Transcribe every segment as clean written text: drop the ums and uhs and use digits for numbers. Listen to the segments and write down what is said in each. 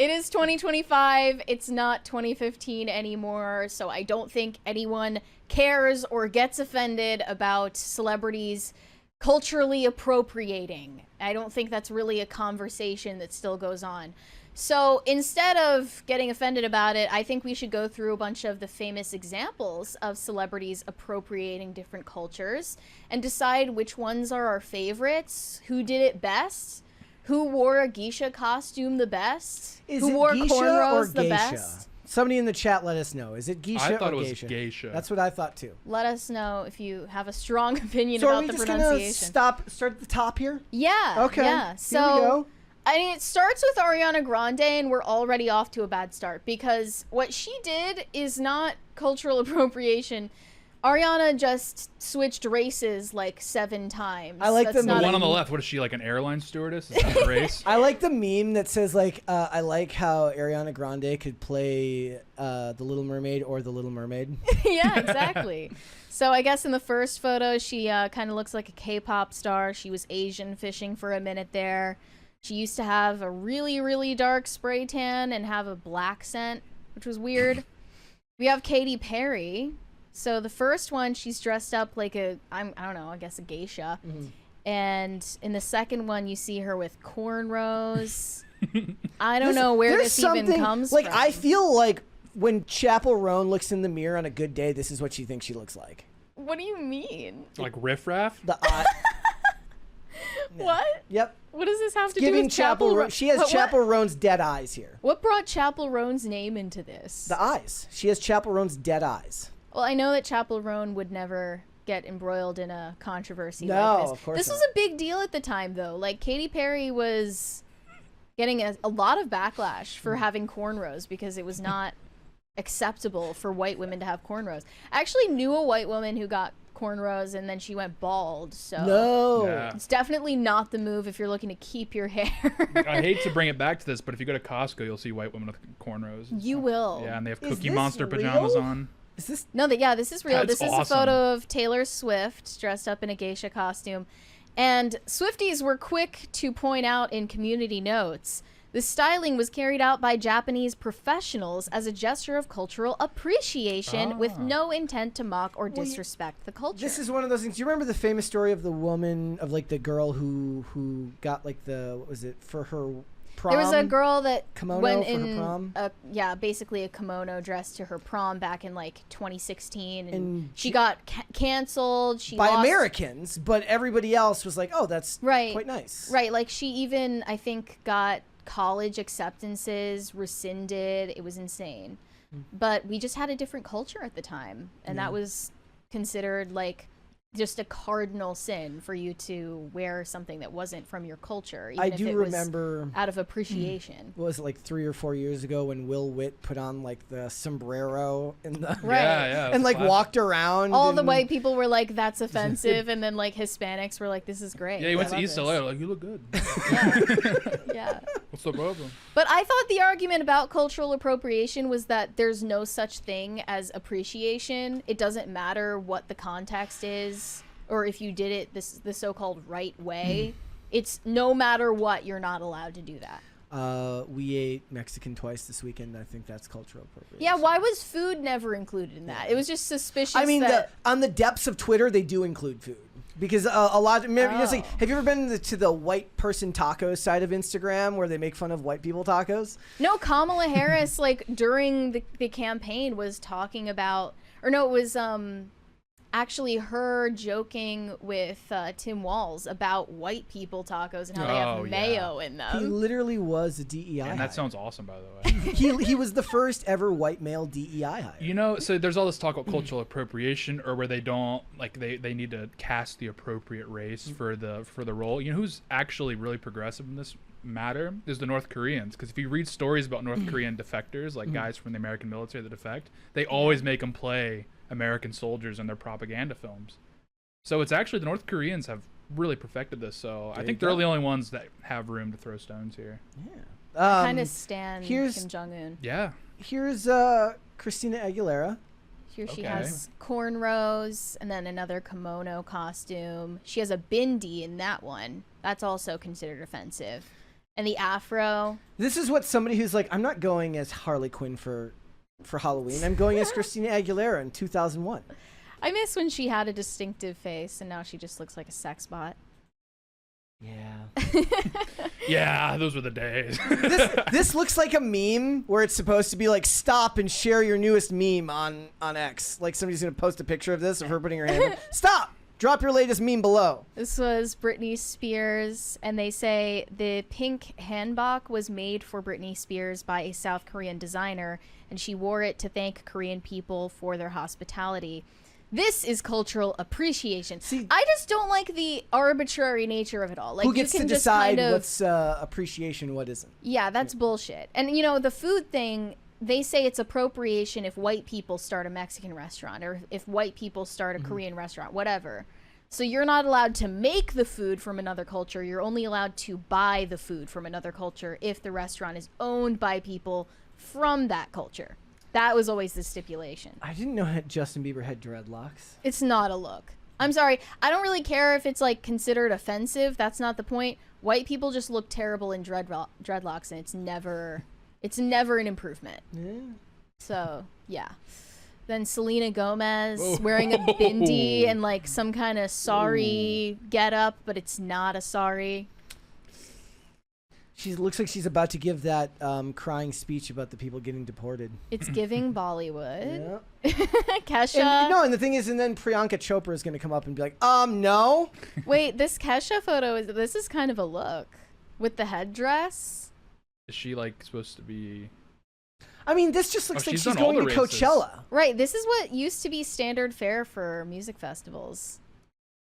It is 2025. It's not 2015 anymore, so I don't think anyone cares or gets offended about celebrities culturally appropriating. I don't think that's really a conversation that still goes on. So instead of getting offended about it, I think we should go through a bunch of the famous examples of celebrities appropriating different cultures and decide which ones are our favorites, who did it best, who wore a geisha costume the best, who wore cornrows the best. Somebody in the chat let us know. Is it geisha or geisha? I thought it was geisha. That's what I thought too. Let us know if you have a strong opinion So about the pronunciation. are we just gonna start at the top here? Yeah. Okay. Yeah. So here we go. I mean, it starts with Ariana Grande, and we're already off to a bad start because what she did is not cultural appropriation. Ariana just switched races like 7 times. I like That's the not one a- on the left. What is she, like an airline stewardess? Is that the race? I like the meme that says like, I like how Ariana Grande could play the Little Mermaid or the Little Mermaid. Yeah, exactly. So I guess in the first photo, she kind of looks like a K-pop star. She was Asian fishing for a minute there. She used to have a really, really dark spray tan and have a black scent, which was weird. We have Katy Perry. So the first one, she's dressed up like I don't know, I guess a geisha. Mm-hmm. And in the second one, you see her with cornrows. I don't know where There's this even comes like, from. I feel like when Chapel Roan looks in the mirror on a good day, this is what she thinks she looks like. What do you mean? Like riffraff? The eye. What? Yep. What does this have to do Giving with Chapel Roan. She has What- Chapel Roan's dead eyes here. What brought Chapel Roan's name into this? The eyes. She has Chapel Roan's dead eyes. Well, I know that Chapel Roan would never get embroiled in a controversy No, like this. of course This not. was a big deal at the time, though. Like, Katy Perry was getting a lot of backlash for having cornrows because it was not acceptable for white women to have cornrows. I actually knew a white woman who got cornrows and then she went bald, so No. Yeah. it's definitely not the move if you're looking to keep your hair. I hate to bring it back to this, but if you go to Costco, you'll see white women with cornrows. You will. Yeah, and they have Is Cookie this Monster pajamas real? on. Is this? No, this is real. That's This is awesome. a photo of Taylor Swift dressed up in a geisha costume. And Swifties were quick to point out in community notes, the styling was carried out by Japanese professionals as a gesture of cultural appreciation with no intent to mock or disrespect the culture. This is one of those things. Do you remember the famous story of the woman, of like the girl who got like the, what was it, for her prom? There was a girl that Kimono went for her in, prom? basically a kimono dress to her prom back in like 2016, and And she she- got canceled. She by lost, Americans, but everybody else was like, oh, that's Right. quite nice. Right, like she even, I think, got college acceptances rescinded. It was insane. But we just had a different culture at the time, and that was considered like just a cardinal sin for you to wear something that wasn't from your culture, even I if do it was remember, out of appreciation. what was it, like 3 or 4 years ago when Will Witt put on like the sombrero and the Right. Yeah, and it's like classic. walked around. All the and- white people were like, that's offensive, and then like Hispanics were like, this is great. Yeah, he went I to love East this. LA. Like, you look good. Yeah. What's the problem? But I thought the argument about cultural appropriation was that there's no such thing as appreciation. It doesn't matter what the context is, or if you did it the so-called right way. It's no matter what, you're not allowed to do that. We ate Mexican twice this weekend. I think that's cultural appropriation. Yeah, why was food never included in that? It was just suspicious. I mean, that on the depths of Twitter, they do include food. Because a lot, remember, it's like, Oh. have you ever been to the white person tacos side of Instagram where they make fun of white people tacos? No, Kamala Harris, like, during the campaign was talking about, or no, it was actually her joking with Tim Walz about white people tacos and how they Oh, have yeah. mayo in He them. literally was a DEI And that hire. sounds awesome, by the way. he was the first ever white male DEI hire. You know, so there's all this talk about cultural appropriation, or where they don't like they need to cast the appropriate race for the role. You know who's actually really progressive in this matter is the North Koreans, because if you read stories about North Korean defectors, like guys from the American military that defect, they always make them play American soldiers in their propaganda films. So it's actually the North Koreans have really perfected this. So I There think you they're go. the only ones that have room to throw stones here. Kind of stan here's- Kim Jong-un. Yeah. Here's Christina Aguilera. Here she Okay. has cornrows and then another kimono costume. She has a bindi in that one. That's also considered offensive. And the afro. This is what somebody who's like, I'm not going as Harley Quinn for Halloween. I'm going as Christina Aguilera in 2001. I miss when she had a distinctive face, and now she just looks like a sex bot. Yeah. Yeah, those were the days. This looks like a meme where it's supposed to be like, stop and share your newest meme on X. Like somebody's going to post a picture of this of her putting her hand up. Stop! Drop your latest meme below. This was Britney Spears, and they say the pink hanbok was made for Britney Spears by a South Korean designer, and she wore it to thank Korean people for their hospitality. This is cultural appreciation. See, I just don't like the arbitrary nature of it all. Like, who gets you to can just decide kind of, what's appreciation, what isn't? Yeah, that's bullshit. And, you know, the food thing, they say it's appropriation if white people start a Mexican restaurant or if white people start a Korean restaurant, whatever. So you're not allowed to make the food from another culture. You're only allowed to buy the food from another culture if the restaurant is owned by people from that culture. That was always the stipulation. I didn't know that Justin Bieber had dreadlocks. It's not a look. I'm sorry. I don't really care if it's like considered offensive. That's not the point. White people just look terrible in dreadlocks, and it's never an improvement. Yeah. So yeah. Then Selena Gomez wearing a bindi and like some kind of sari getup, but it's not a sari. She looks like she's about to give that crying speech about the people getting deported. It's giving Bollywood. Yeah. Kesha. And the thing is, and then Priyanka Chopra is going to come up and be like, no. Wait, this Kesha photo this is kind of a look with the headdress. Is she like supposed to be? I mean, this just looks like she's she's done all going to the races. Coachella. Right, this is what used to be standard fare for music festivals.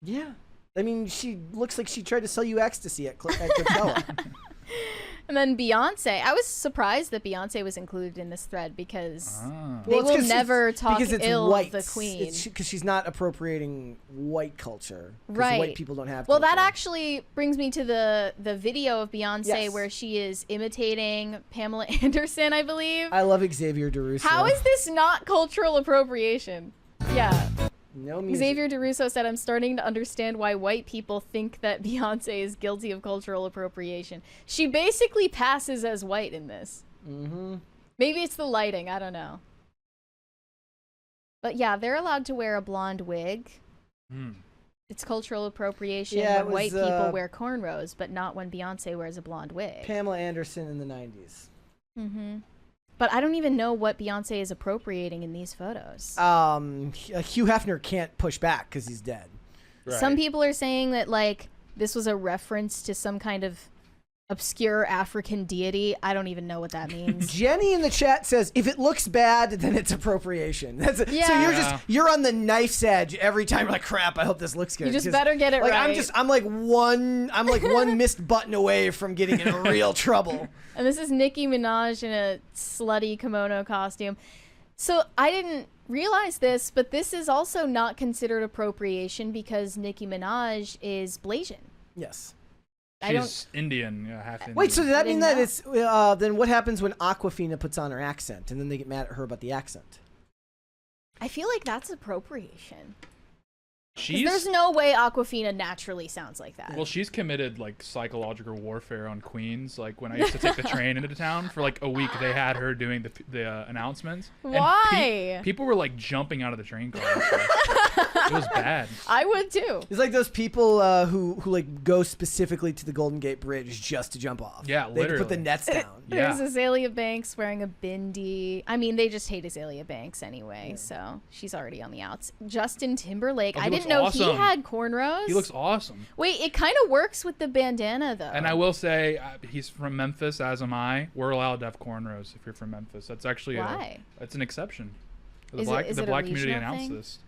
Yeah. I mean, she looks like she tried to sell you ecstasy at Coachella. And then Beyonce. I was surprised that Beyonce was included in this thread because they Well, will it's never talk because it's ill white. of the queen. Because she's not appropriating white culture. 'Cause Right. White people don't have Well, culture. that actually brings me to the video of Beyonce Yes. where she is imitating Pamela Anderson, I believe. I love Xavier DeRusso. How is this not cultural appropriation? Yeah. No music. Xavier DeRusso said, I'm starting to understand why white people think that Beyonce is guilty of cultural appropriation. She basically passes as white in this. Mm-hmm. Maybe it's the lighting. I don't know. But yeah, they're allowed to wear a blonde wig. It's cultural appropriation when white people wear cornrows, but not when Beyonce wears a blonde wig. Pamela Anderson in the 90s. Mm-hmm. But I don't even know what Beyonce is appropriating in these photos. Hugh Hefner can't push back because he's dead. Right. Some people are saying that, like, this was a reference to some kind of obscure African deity. I don't even know what that means. Jenny in the chat says, if it looks bad, then it's appropriation. So Yeah. you're on the knife's edge every time. You're like, crap, I hope this looks good. You just better get it like, right. I'm like one missed button away from getting in real trouble. And this is Nicki Minaj in a slutty kimono costume. So I didn't realize this, but this is also not considered appropriation because Nicki Minaj is Blasian. Yes. She's Indian, half Indian. Wait, so does that mean didn't that know. it's then what happens when Aquafina puts on her accent and then they get mad at her about the accent? I feel like that's appropriation. 'Cause She's there's no way Aquafina naturally sounds like that. well, she's committed like psychological warfare on queens. Like when I used to take the train into town for like a week, they had her doing the announcements. And Why? people were like jumping out of the train car. It was bad. I would too. It's like those people who like go specifically to the Golden Gate Bridge just to jump off. Yeah, they have to put the literally. nets down. There's Yeah. Azalea Banks wearing a bindi. I mean, they just hate Azalea Banks anyway, so she's already on the outs. Justin Timberlake. Oh, he I didn't looks know he awesome. had cornrows. He looks awesome. Wait, it kind of works with the bandana though. And I will say, he's from Memphis, as am I. We're allowed to have cornrows if you're from Memphis. That's actually Why? That's an exception. The Is black it a black community regional announced thing? this.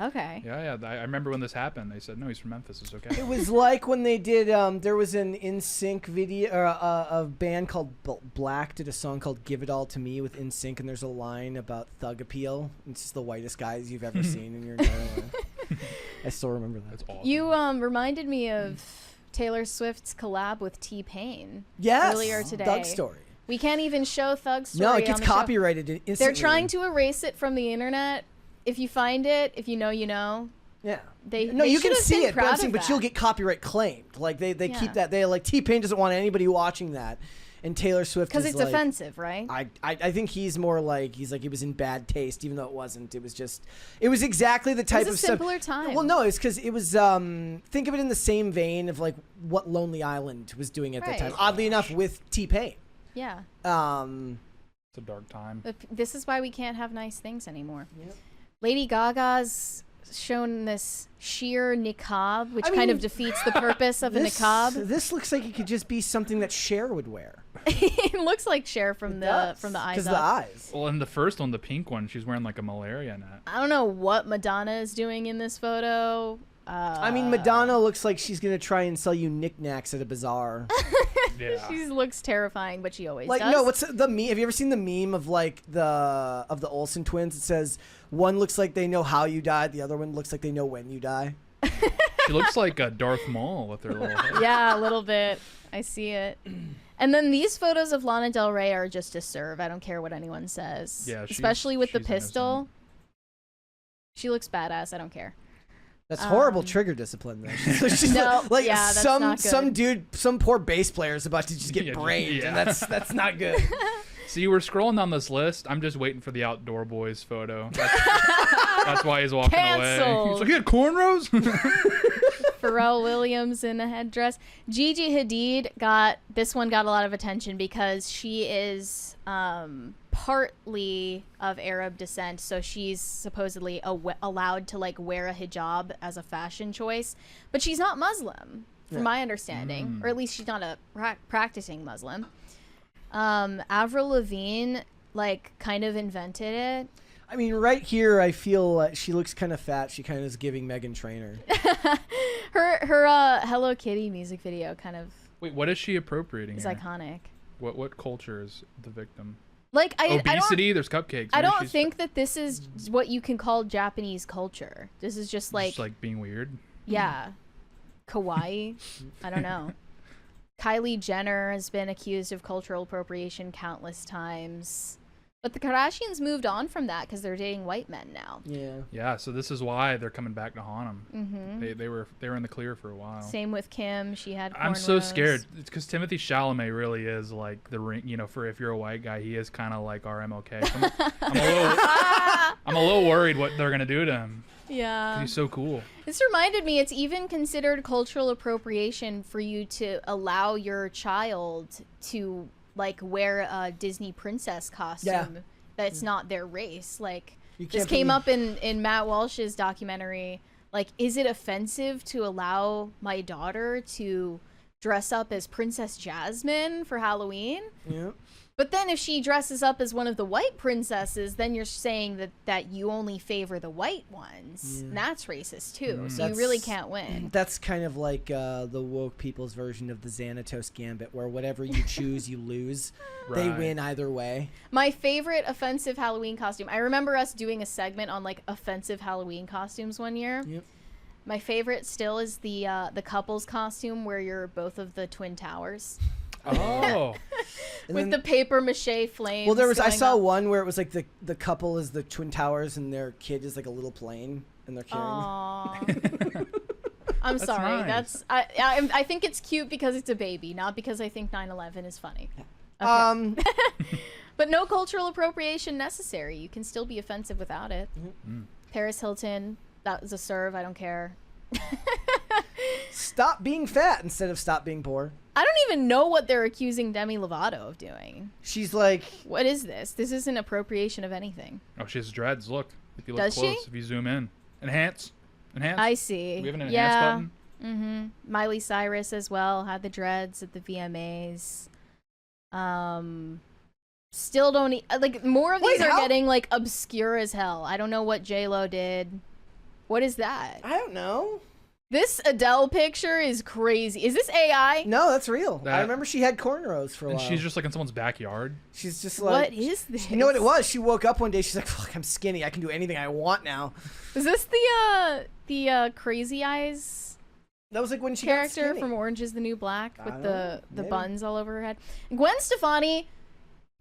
Okay. Yeah. I remember when this happened. They said, no, he's from Memphis. It's okay. It was like when they did. There was an NSYNC video, or a band called Black did a song called "Give It All to Me" with NSYNC, and there's a line about thug appeal. It's just the whitest guys you've ever seen in your entire life. I still remember that. That's awesome. You reminded me of Taylor Swift's collab with T-Pain Yes, earlier today. Thug Story. We can't even show Thug Story. No, it gets on the show. copyrighted instantly. They're trying to erase it from the internet. If you find it, if you know, you know. Yeah. They you should can have see been it, proud of but you'll that. get copyright claimed. Like they Yeah. keep that. They like T-Pain doesn't want anybody watching that, and Taylor Swift Because is it's like, offensive, right? I think he's more like it was in bad taste, even though it wasn't. It was exactly the type a of stuff. simpler time. Well, no, it's because it was. Think of it in the same vein of like what Lonely Island was doing at that time. Right. Oddly enough, with T-Pain. Yeah. It's a dark time. But this is why we can't have nice things anymore. Yep. Lady Gaga's shown this sheer niqab, which I kind mean, of defeats the purpose of a niqab. This looks like it could just be something that Cher would wear. It looks like Cher from the eyes Because up. the eyes. Well, in the first one, the pink one, she's wearing like a malaria net. I don't know what Madonna is doing in this photo. I mean, Madonna looks like she's gonna try and sell you knickknacks at a bazaar. Yeah. She looks terrifying, but she always Like, does. no, what's the meme? Have you ever seen the meme of like the Olsen twins? It says one looks like they know how you died, the other one looks like they know when you die. She looks like a Darth Maul with her little head. Yeah, a little bit. I see it. And then these photos of Lana Del Rey are just a serve. I don't care what anyone says. Yeah, especially with the she's pistol. innocent. She looks badass. I don't care. That's horrible trigger discipline, though. She's No, like yeah, that's not good. some poor bass player is about to just get Yeah, brained, yeah. and that's not good. See, we're scrolling down this list. I'm just waiting for the outdoor boys photo. That's why he's walking away. Canceled. He's like, you had cornrows? Pharrell Williams in a headdress. Gigi Hadid got a lot of attention because she is partly of Arab descent, so she's supposedly allowed to like wear a hijab as a fashion choice, but she's not Muslim, from my understanding, or at least she's not a practicing Muslim. Avril Lavigne like kind of invented it. I mean, right here, I feel she looks kind of fat. She kind of is giving Meghan Trainor. Her Hello Kitty music video kind of Wait, what is she appropriating is here? iconic. What culture is the victim? Like Obesity? There's cupcakes. I Maybe don't she's think that this is what you can call Japanese culture. This is just like being weird. yeah, kawaii. I don't know. Kylie Jenner has been accused of cultural appropriation countless times. But the Kardashians moved on from that because they're dating white men now. Yeah. Yeah, so this is why they're coming back to haunt them. Mm-hmm. They were in the clear for a while. Same with Kim. She had I'm so cornrows. scared. It's because Timothy Chalamet really is like the ring. You know, for if you're a white guy, he is kind of like our MLK. So I'm a little worried what they're gonna do to him. 'Cause Yeah. he's so cool. This reminded me, it's even considered cultural appropriation for you to allow your child to like wear a Disney princess costume that's not their race. Like You this can't came believe- up in Matt Walsh's documentary. Like, is it offensive to allow my daughter to dress up as Princess Jasmine for Halloween? Yeah. But then if she dresses up as one of the white princesses, then you're saying that you only favor the white ones. And that's racist too. So you really can't win. That's kind of like the woke people's version of the Xanatos Gambit, where whatever you choose, you lose. They Right. win either way. My favorite offensive Halloween costume. I remember us doing a segment on like offensive Halloween costumes one year. Yep. My favorite still is the couple's costume where you're both of the Twin Towers. Oh, And With then- the paper mache flames. well, I going saw up. one where it was like the couple is the Twin Towers and their kid is like a little plane and they're carrying. Aw. I'm That's sorry. nice. I think it's cute because it's a baby, not because I think 9/11 is funny. Okay. But no cultural appropriation necessary. You can still be offensive without it. Paris Hilton, that was a serve. I don't care. Stop being fat instead of stop being poor. I don't even know what they're accusing Demi Lovato of doing. She's like, What is this? This isn't appropriation of anything. oh, she has dreads. Look, if you look Does she? close, if you zoom in, enhance. I see. We have an enhance yeah. button. Mm-hmm. Miley Cyrus as well had the dreads at the VMAs. Still don't like more of these Wait, are how- getting like obscure as hell. I don't know what J-Lo did. What is that? I don't know. This Adele picture is crazy. Is this AI? No, that's real. I That- remember she had cornrows for a And while. she's just like in someone's backyard. She's just like, What is this? you know what it was? She woke up one day. She's like, "Fuck, I'm skinny. I can do anything I want now." Is this the Crazy Eyes That was like when she got character skinny. from Orange is the New Black I with don't the know. Maybe. buns all over her head? Gwen Stefani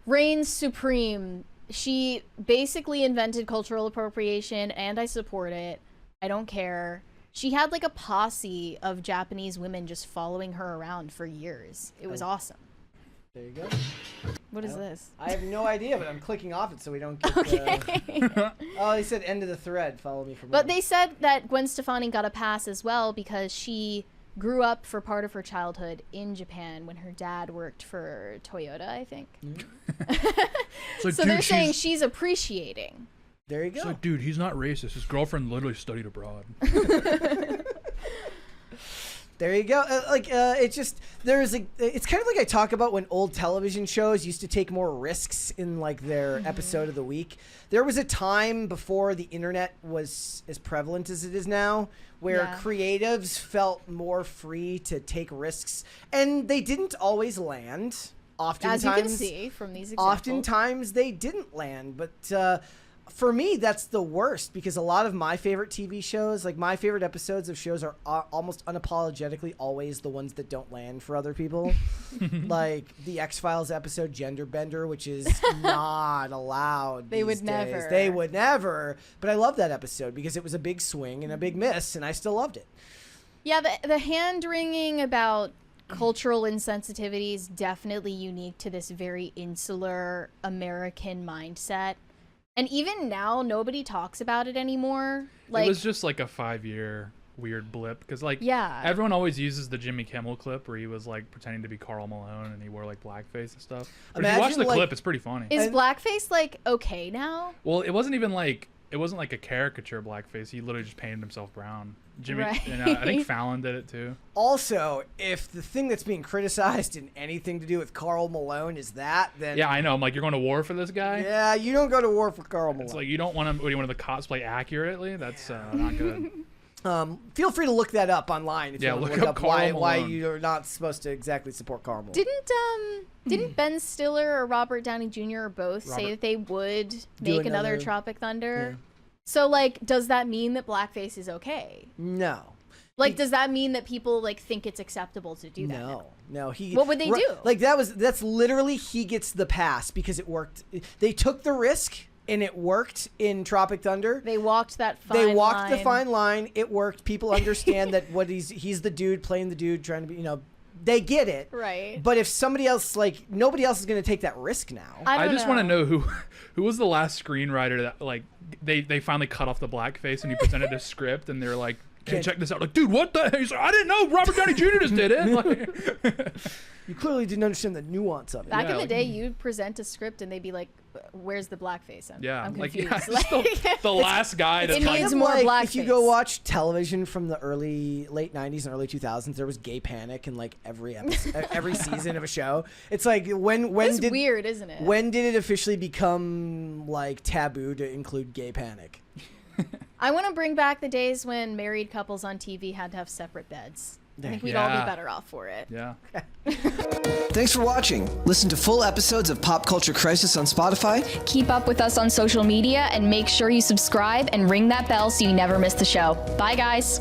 reigns supreme. She basically invented cultural appropriation, and I support it. I don't care. She had like a posse of Japanese women just following her around for years. It was awesome. There you go. What is this? I have no idea, but I'm clicking off it so we don't get Okay. Oh, they said end of the thread. Follow me for more. But they said that Gwen Stefani got a pass as well because she grew up for part of her childhood in Japan when her dad worked for Toyota, I think. So, So dude, they're saying she's appreciating. There you go. It's like, dude, he's not racist. His girlfriend literally studied abroad. There you go. It's just it's kind of like I talk about when old television shows used to take more risks in like their episode of the week. There was a time before the internet was as prevalent as it is now where creatives felt more free to take risks, and they didn't always land. Oftentimes, As you can see from these examples. oftentimes they didn't land, but for me, that's the worst because a lot of my favorite TV shows, like my favorite episodes of shows, are almost unapologetically always the ones that don't land for other people. Like the X-Files episode Gender Bender, which is not allowed. They these would days. never. They would never. But I love that episode because it was a big swing and a big miss, and I still loved it. Yeah, the hand-wringing about cultural insensitivity is definitely unique to this very insular American mindset. And even now, nobody talks about it anymore. Like, It was just like a 5-year weird blip because like everyone always uses the Jimmy Kimmel clip where he was like pretending to be Karl Malone and he wore like blackface and stuff. But if you watch the clip, it's pretty funny. Is blackface like okay now? Well, it wasn't like a caricature blackface. He literally just painted himself brown. Jimmy, Right. and I think Fallon did it too. Also, if the thing that's being criticized in anything to do with Karl Malone is that, then Yeah, I know. I'm like, you're going to war for this guy? yeah, you don't go to war for Karl Malone. It's like you don't want him. What do you want him to cosplay accurately? That's not good. Feel free to look that up online if you want to look look up up Karl why Malone. you're not supposed to exactly support Karl Malone. Didn't Ben Stiller or Robert Downey Jr. or both say that they would make another Tropic Thunder? Yeah. So like, does that mean that blackface is okay? No. Like, does that mean that people like think it's acceptable to do that? No. What would they do? Like that's literally he gets the pass because it worked. They took the risk and it worked in Tropic Thunder. They walked that fine line. They walked the fine line. It worked. People understand that what he's the dude playing the dude trying to be, they get it. Right. But if somebody else, like, nobody else is going to take that risk now. I just want to know who was the last screenwriter that like they finally cut off the blackface and he presented a script and they're like, hey, check this out. Like, dude, what the? He's like, I didn't know Robert Downey Jr. just did it. Like, You clearly didn't understand the nuance of it. Back in the like- day, you'd present a script and they'd be like, "Where's the blackface?" I'm like confused. just the last guy to It like, needs more blackface. If you go watch television from the late 90s and early 2000s, there was gay panic in like every episode, every season of a show. It's like when It's did weird, isn't it? when did it officially become like taboo to include gay panic? I want to bring back the days when married couples on TV had to have separate beds. I think we'd all be Yeah. better off for it. yeah. Thanks for watching. Listen to full episodes of Pop Culture Crisis on Spotify. Keep up with us on social media and make sure you subscribe and ring that bell so you never miss the show. Bye, guys.